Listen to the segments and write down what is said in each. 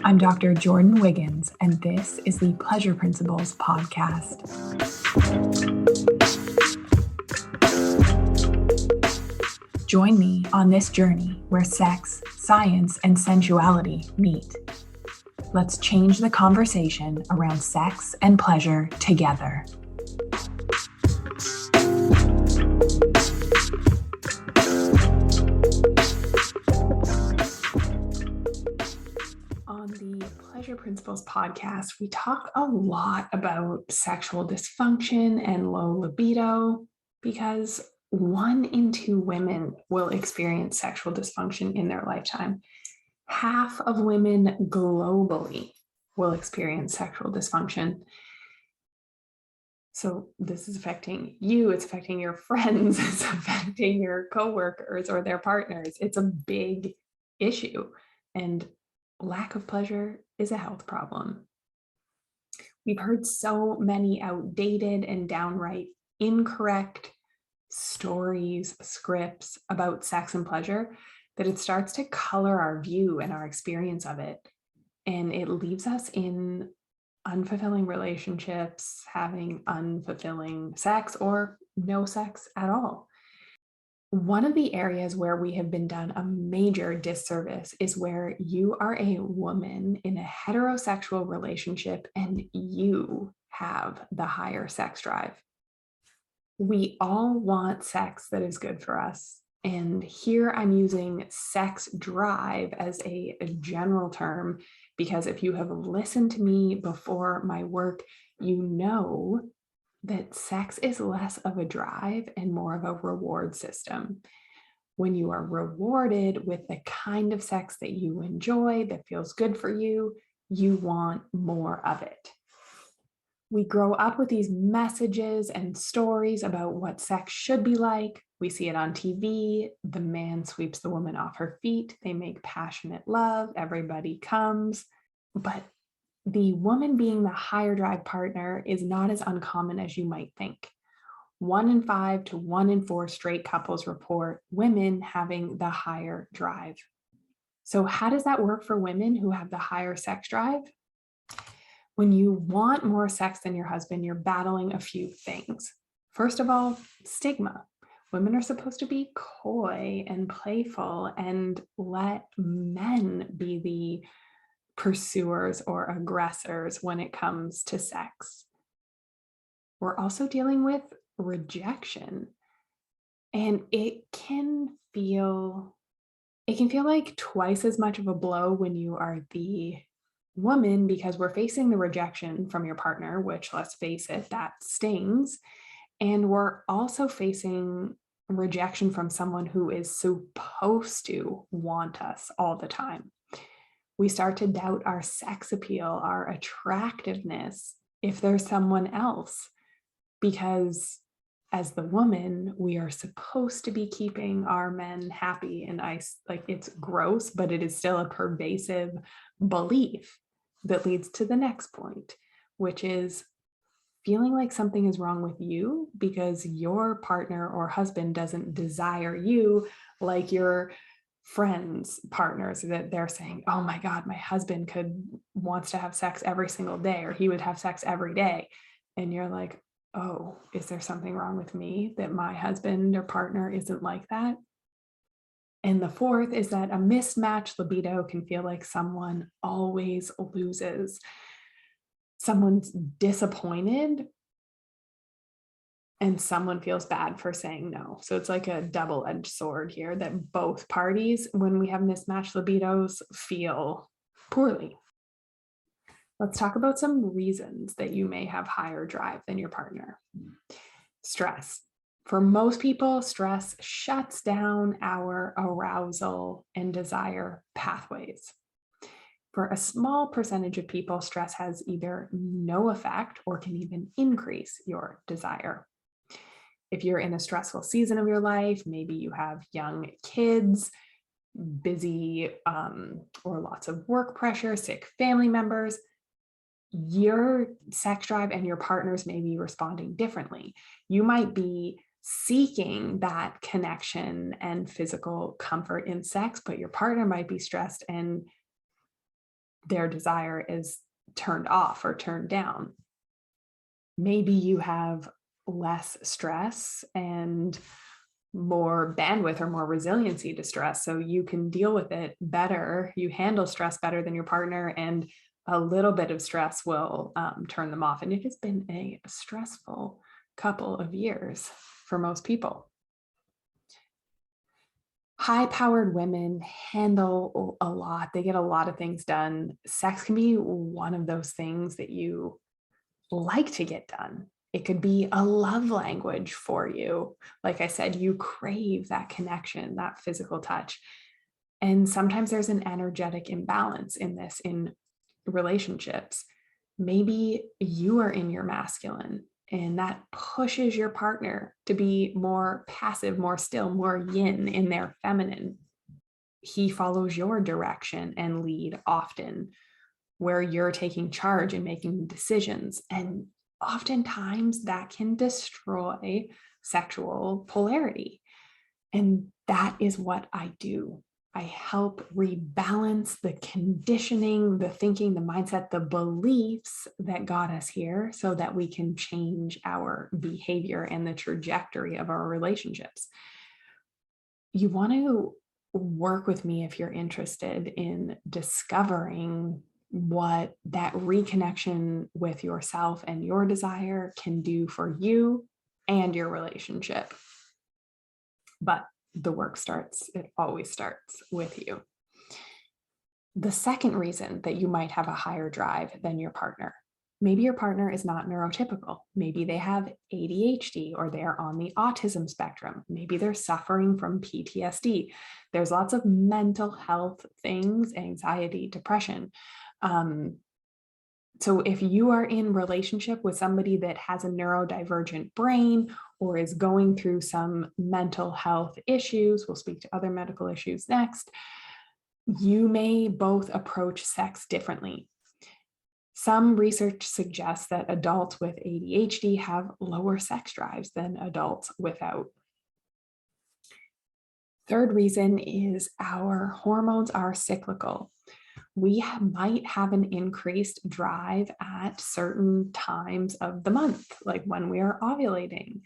I'm Dr. Jordin Wiggins, and this is the Pleasure Principles podcast. Join me on this journey where sex, science, and sensuality meet. Let's change the conversation around sex and pleasure together. On the Pleasure Principles podcast, we talk a lot about sexual dysfunction and low libido because 1 in 2 women will experience sexual dysfunction in their lifetime. Half of women globally will experience sexual dysfunction. So this is affecting you, it's affecting your friends, it's affecting your coworkers or their partners. It's a big issue, and lack of pleasure is a health problem. We've heard so many outdated and downright incorrect stories, scripts about sex and pleasure that it starts to color our view and our experience of it. And it leaves us in unfulfilling relationships, having unfulfilling sex or no sex at all. One of the areas where we have been done a major disservice is where you are a woman in a heterosexual relationship and you have the higher sex drive. We all want sex that is good for us. And here I'm using sex drive as a general term because if you have listened to me before my work, you know that sex is less of a drive and more of a reward system. When you are rewarded with the kind of sex that you enjoy, that feels good for you, you want more of it. We grow up with these messages and stories about what sex should be like. We see it on TV. The man sweeps the woman off her feet. They make passionate love. Everybody comes. But the woman being the higher drive partner is not as uncommon as you might think. 1 in 5 to 1 in 4 straight couples report women having the higher drive. So how does that work for women who have the higher sex drive? When you want more sex than your husband, you're battling a few things. First of all, stigma. Women are supposed to be coy and playful and let men be the pursuers or aggressors when it comes to sex. We're also dealing with rejection, and it can feel like twice as much of a blow when you are the woman because we're facing the rejection from your partner, which, let's face it, that stings. And we're also facing rejection from someone who is supposed to want us all the time. We start to doubt our sex appeal, our attractiveness, if there's someone else, because as the woman, we are supposed to be keeping our men happy. And it's gross, but it is still a pervasive belief that leads to the next point, which is feeling like something is wrong with you because your partner or husband doesn't desire you like your friends, partners, that they're saying, oh my God, my husband wants to have sex every single day, or he would have sex every day. And you're like, oh, is there something wrong with me that my husband or partner isn't like that? And the fourth is that a mismatched libido can feel like someone always loses. Someone's disappointed and someone feels bad for saying no. So it's like a double-edged sword here that both parties, when we have mismatched libidos, feel poorly. Let's talk about some reasons that you may have higher drive than your partner. Stress. For most people, stress shuts down our arousal and desire pathways. For a small percentage of people, stress has either no effect or can even increase your desire. If you're in a stressful season of your life, maybe you have young kids, busy or lots of work pressure, sick family members, your sex drive and your partners may be responding differently. You might be seeking that connection and physical comfort in sex, but your partner might be stressed and their desire is turned off or turned down. Maybe you have less stress and more bandwidth or more resiliency to stress, so you can deal with it better. You handle stress better than your partner, and a little bit of stress will turn them off. And it has been a stressful couple of years for most people. High-powered women handle a lot. They get a lot of things done. Sex can be one of those things that you like to get done. It could be a love language for you. Like I said, you crave that connection, that physical touch. And sometimes there's an energetic imbalance in this in relationships. Maybe you are in your masculine, and that pushes your partner to be more passive, more still, more yin in their feminine. He follows your direction and lead often, where you're taking charge and making decisions. And oftentimes that can destroy sexual polarity. And that is what I do. I help rebalance the conditioning, the thinking, the mindset, the beliefs that got us here so that we can change our behavior and the trajectory of our relationships. You want to work with me if you're interested in discovering what that reconnection with yourself and your desire can do for you and your relationship. But the work starts, it always starts with you. The second reason that you might have a higher drive than your partner, maybe your partner is not neurotypical. Maybe they have ADHD or they're on the autism spectrum. Maybe they're suffering from PTSD. There's lots of mental health things, anxiety, depression. So if you are in relationship with somebody that has a neurodivergent brain or is going through some mental health issues, we'll speak to other medical issues next, you may both approach sex differently. Some research suggests that adults with ADHD have lower sex drives than adults without. Third reason is our hormones are cyclical. We might have an increased drive at certain times of the month, like when we are ovulating.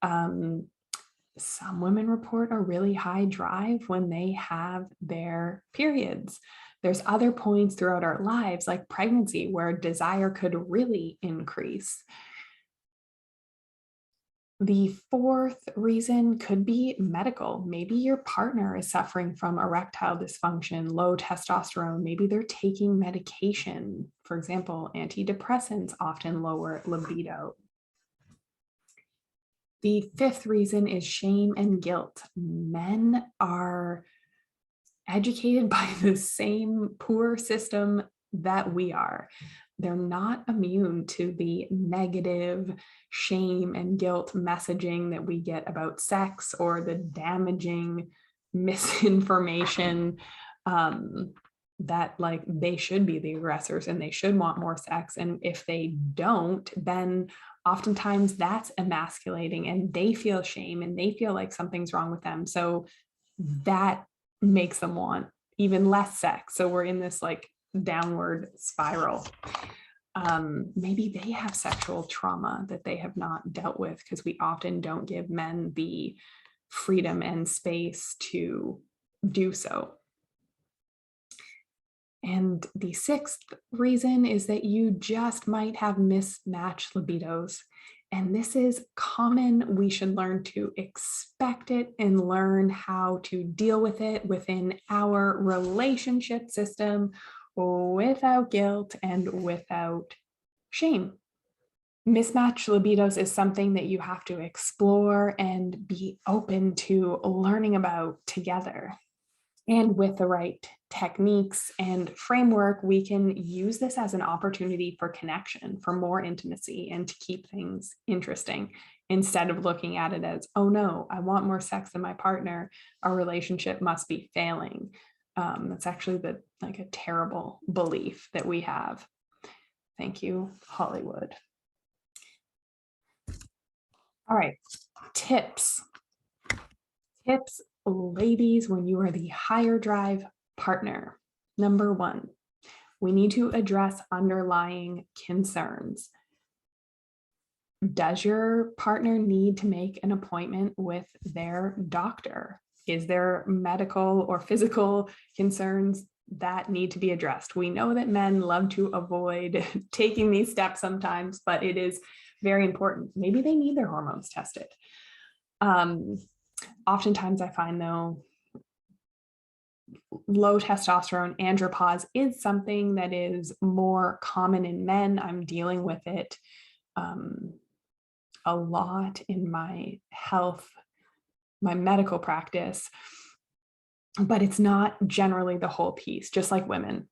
Some women report a really high drive when they have their periods. There's other points throughout our lives, like pregnancy, where desire could really increase. The fourth reason could be medical. Maybe your partner is suffering from erectile dysfunction, low testosterone. Maybe they're taking medication. For example, antidepressants often lower libido. The fifth reason is shame and guilt. Men are educated by the same poor system that we are. They're not immune to the negative shame and guilt messaging that we get about sex or the damaging misinformation that like they should be the aggressors and they should want more sex. And if they don't, then oftentimes that's emasculating and they feel shame and they feel like something's wrong with them. So that makes them want even less sex. So we're in this like downward spiral. Maybe they have sexual trauma that they have not dealt with because we often don't give men the freedom and space to do so. And the sixth reason is that you just might have mismatched libidos. And this is common. We should learn to expect it and learn how to deal with it within our relationship system without guilt and without shame. Mismatched libidos is something that you have to explore and be open to learning about together. And with the right techniques and framework, we can use this as an opportunity for connection, for more intimacy, and to keep things interesting instead of looking at it as, oh no, I want more sex than my partner. Our relationship must be failing. That's actually a terrible belief that we have. Thank you, Hollywood. All right, tips. Tips, ladies, when you are the higher drive partner. Number one, We need to address underlying concerns. Does your partner need to make an appointment with their doctor? Is there medical or physical concerns that need to be addressed? We know that men love to avoid taking these steps sometimes, but it is very important. Maybe they need their hormones tested. Oftentimes I find, though, low testosterone, andropause, is something that is more common in men. I'm dealing with it a lot in my health, my medical practice, but it's not generally the whole piece, just like women.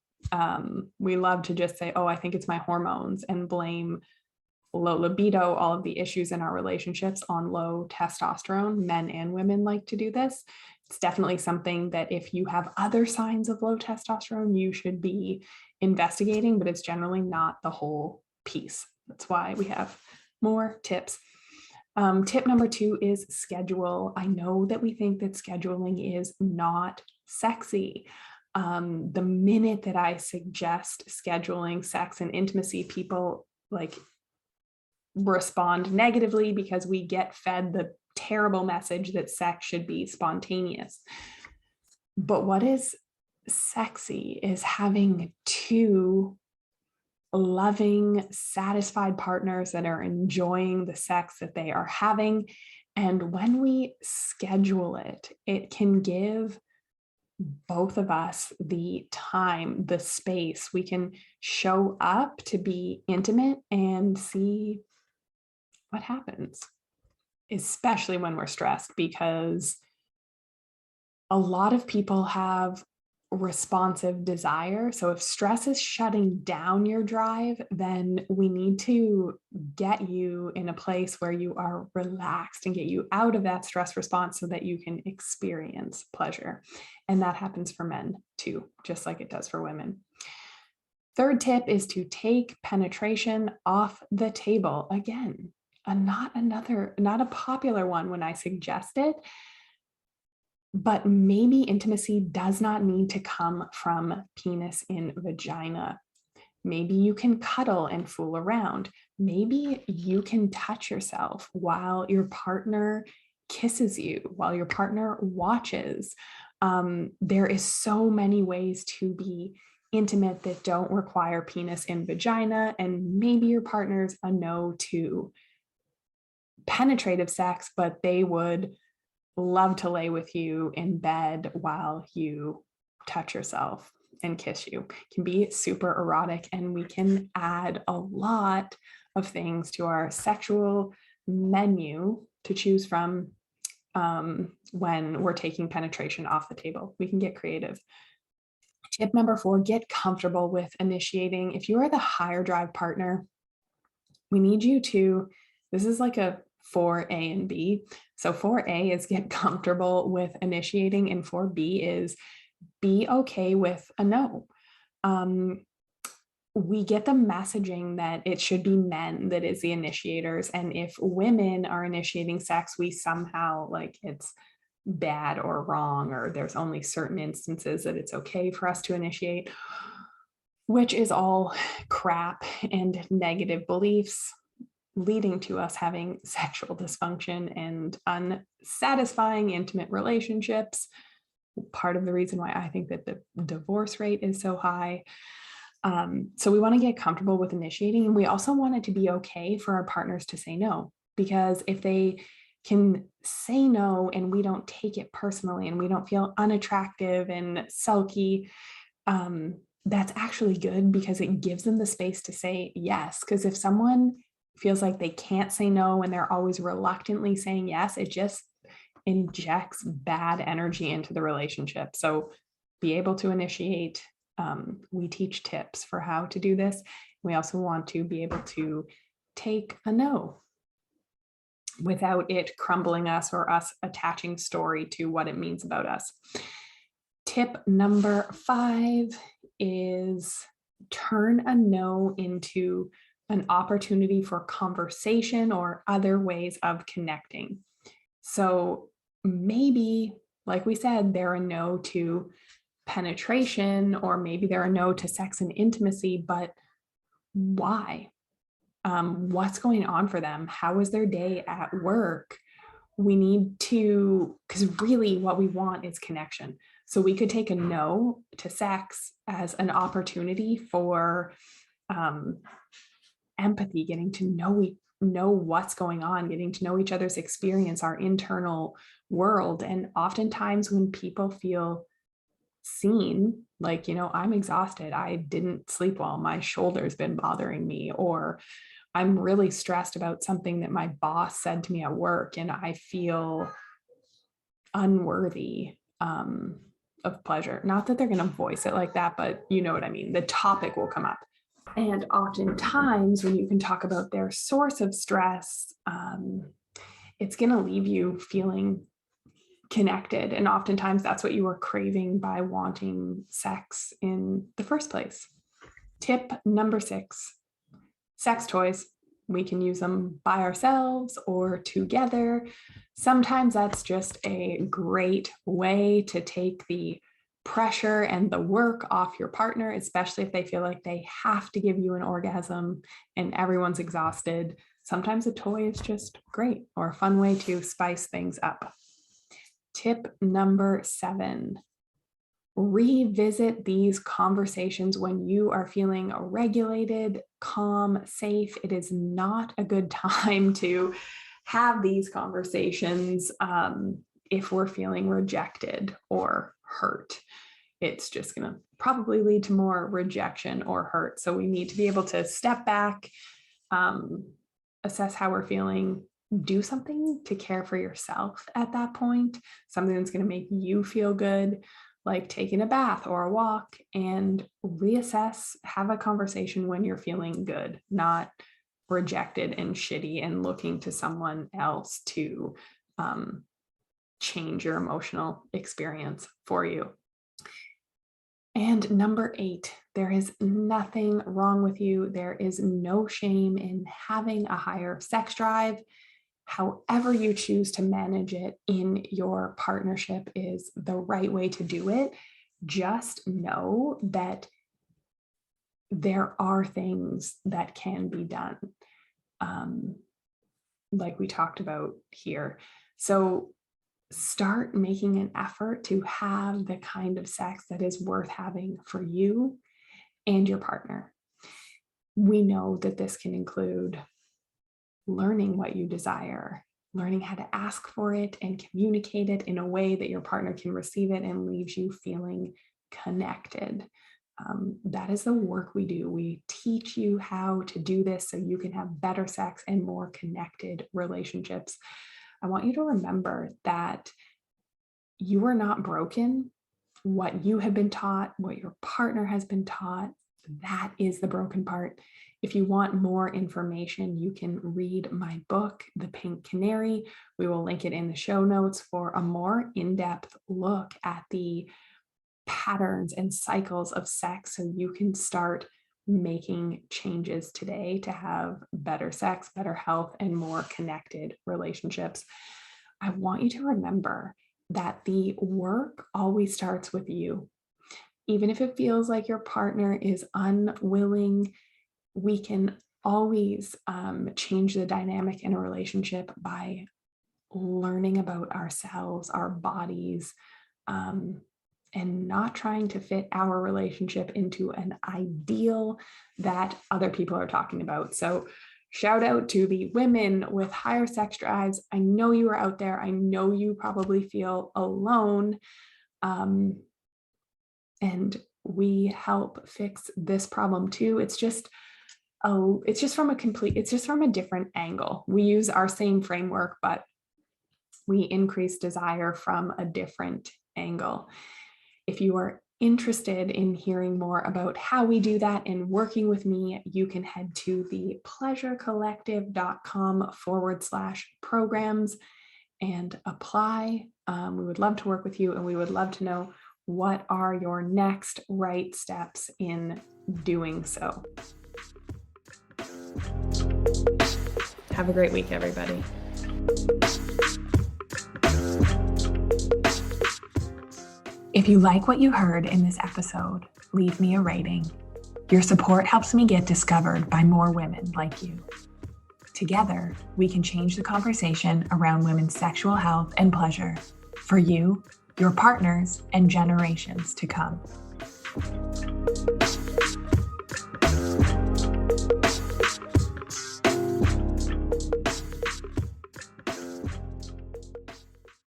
We love to just say, oh, I think it's my hormones, and blame low libido, all of the issues in our relationships, on low testosterone. Men and women like to do this. It's definitely something that if you have other signs of low testosterone, you should be investigating, but it's generally not the whole piece. That's why we have more tips. Tip number 2 is schedule. I know that we think that scheduling is not sexy. The minute that I suggest scheduling sex and intimacy, people respond negatively because we get fed the terrible message that sex should be spontaneous. But what is sexy is having 2 loving, satisfied partners that are enjoying the sex that they are having. And when we schedule it, it can give both of us the time, the space. We can show up to be intimate and see what happens, especially when we're stressed, because a lot of people have responsive desire. So if stress is shutting down your drive, then we need to get you in a place where you are relaxed and get you out of that stress response so that you can experience pleasure. And that happens for men too, just like it does for women. Third tip is to take penetration off the table. Again, not a popular one when I suggest it, but maybe intimacy does not need to come from penis in vagina. Maybe you can cuddle and fool around. Maybe you can touch yourself while your partner kisses you, while your partner watches. There is so many ways to be intimate that don't require penis in vagina, and maybe your partner's a no to penetrative sex, but they would love to lay with you in bed while you touch yourself and kiss you. It can be super erotic, and we can add a lot of things to our sexual menu to choose from when we're taking penetration off the table. We can get creative. Tip number 4, get comfortable with initiating. If you are the higher drive partner, we need you to, this is like a 4A and B. So 4A is get comfortable with initiating, and 4B is be okay with a no. We get the messaging that it should be men that is the initiators. And if women are initiating sex, we somehow it's bad or wrong, or there's only certain instances that it's okay for us to initiate, which is all crap and negative beliefs, leading to us having sexual dysfunction and unsatisfying intimate relationships. Part of the reason why I think that the divorce rate is so high. So we want to get comfortable with initiating, and we also want it to be okay for our partners to say no, because if they can say no and we don't take it personally and we don't feel unattractive and sulky, that's actually good, because it gives them the space to say yes. Because if someone feels like they can't say no and they're always reluctantly saying yes, it just injects bad energy into the relationship. So be able to initiate. We teach tips for how to do this. We also want to be able to take a no without it crumbling us or us attaching story to what it means about us. Tip number 5 is turn a no into an opportunity for conversation or other ways of connecting. So maybe, like we said, they're a no to penetration, or maybe they're a no to sex and intimacy, but why? What's going on for them? How is their day at work? We need to, because really what we want is connection. So we could take a no to sex as an opportunity for empathy, getting to know what's going on, getting to know each other's experience, our internal world. And oftentimes when people feel seen, like, I'm exhausted, I didn't sleep well, my shoulder's been bothering me, or I'm really stressed about something that my boss said to me at work, and I feel unworthy of pleasure. Not that they're going to voice it like that, but you know what I mean. The topic will come up. And oftentimes when you can talk about their source of stress, it's going to leave you feeling connected. And oftentimes that's what you were craving by wanting sex in the first place. Tip number 6, sex toys. We can use them by ourselves or together. Sometimes that's just a great way to take the pressure and the work off your partner, especially if they feel like they have to give you an orgasm and everyone's exhausted. Sometimes a toy is just great, or a fun way to spice things up. Tip number 7, revisit these conversations when you are feeling regulated, calm, safe. It is not a good time to have these conversations if we're feeling rejected or hurt. It's just going to probably lead to more rejection or hurt. So we need to be able to step back, assess how we're feeling, do something to care for yourself at that point, something that's going to make you feel good, like taking a bath or a walk, and reassess, have a conversation when you're feeling good, not rejected and shitty and looking to someone else to change your emotional experience for you. And number 8, there is nothing wrong with you. There is no shame in having a higher sex drive. However you choose to manage it in your partnership is the right way to do it. Just know that there are things that can be done, like we talked about here. So start making an effort to have the kind of sex that is worth having for you and your partner. We know that this can include learning what you desire, learning how to ask for it and communicate it in a way that your partner can receive it and leaves you feeling connected. That is the work we do. We teach you how to do this so you can have better sex and more connected relationships. I want you to remember that you are not broken. What you have been taught, what your partner has been taught, that is the broken part. If you want more information, you can read my book, The Pink Canary. We will link it in the show notes for a more in-depth look at the patterns and cycles of sex, so you can start making changes today to have better sex, better health, and more connected relationships. I want you to remember that the work always starts with you. Even if it feels like your partner is unwilling, we can always change the dynamic in a relationship by learning about ourselves, our bodies, and not trying to fit our relationship into an ideal that other people are talking about. So shout out to the women with higher sex drives. I know you are out there. I know you probably feel alone. And we help fix this problem too. It's just from a different angle. We use our same framework, but we increase desire from a different angle. If you are interested in hearing more about how we do that and working with me, you can head to the pleasurecollective.com/programs and apply. We would love to work with you, and we would love to know what are your next right steps in doing so. Have a great week, everybody. If you like what you heard in this episode, leave me a rating. Your support helps me get discovered by more women like you. Together, we can change the conversation around women's sexual health and pleasure for you, your partners, and generations to come.